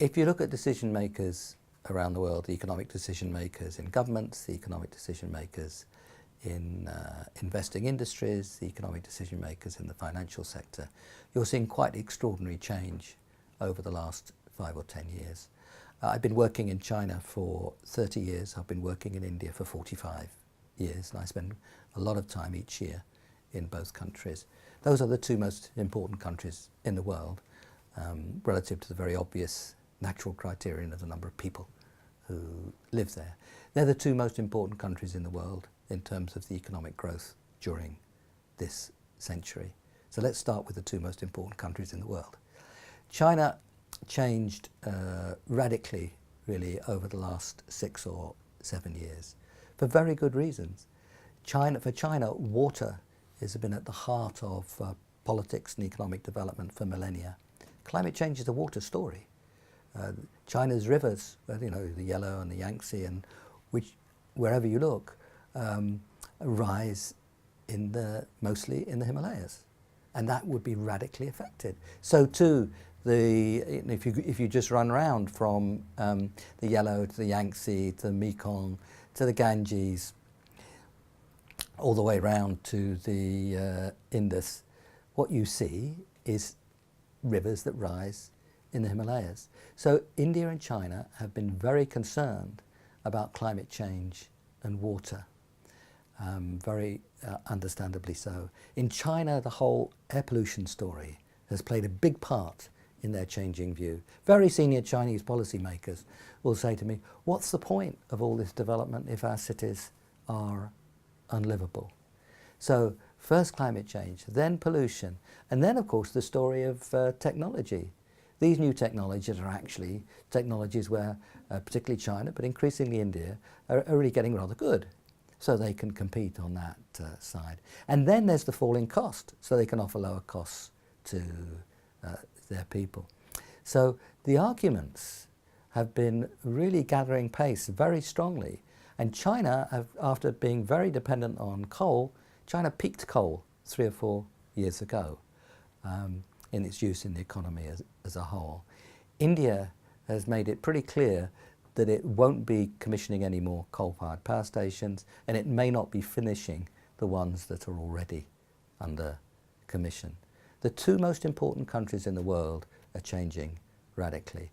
If you look at decision makers around the world, the economic decision makers in governments, the economic decision makers in investing industries, the economic decision makers in the financial sector, you're seeing quite extraordinary change over the last 5 or 10 years. I've been working in China for 30 years. I've been working in India for 45 years, and I spend a lot of time each year in both countries. Those are the two most important countries in the world, relative to the very obvious natural criterion of the number of people who live there. They're the two most important countries in the world in terms of the economic growth during this century. So let's start with the two most important countries in the world. China changed radically, really, over the last 6 or 7 years, for very good reasons. For China, water has been at the heart of politics and economic development for millennia. Climate change is a water story. China's rivers, you know, the Yellow and the Yangtze, and which, wherever you look, rise mostly in the Himalayas, and that would be radically affected. So too, if you just run around from the Yellow to the Yangtze to the Mekong to the Ganges, all the way around to the Indus, what you see is rivers that rise in the Himalayas. So India and China have been very concerned about climate change and water, very understandably so. In China, the whole air pollution story has played a big part in their changing view. Very senior Chinese policymakers will say to me, what's the point of all this development if our cities are unlivable? So first climate change, then pollution, and then of course the story of technology. These new technologies are actually technologies where, particularly China, but increasingly India, are really getting rather good. So they can compete on that side. And then there's the falling cost, so they can offer lower costs to their people. So the arguments have been really gathering pace very strongly. And China, after being very dependent on coal, China peaked coal 3 or 4 years ago in its use in the economy as a whole. India has made it pretty clear that it won't be commissioning any more coal-fired power stations, and it may not be finishing the ones that are already under commission. The two most important countries in the world are changing radically.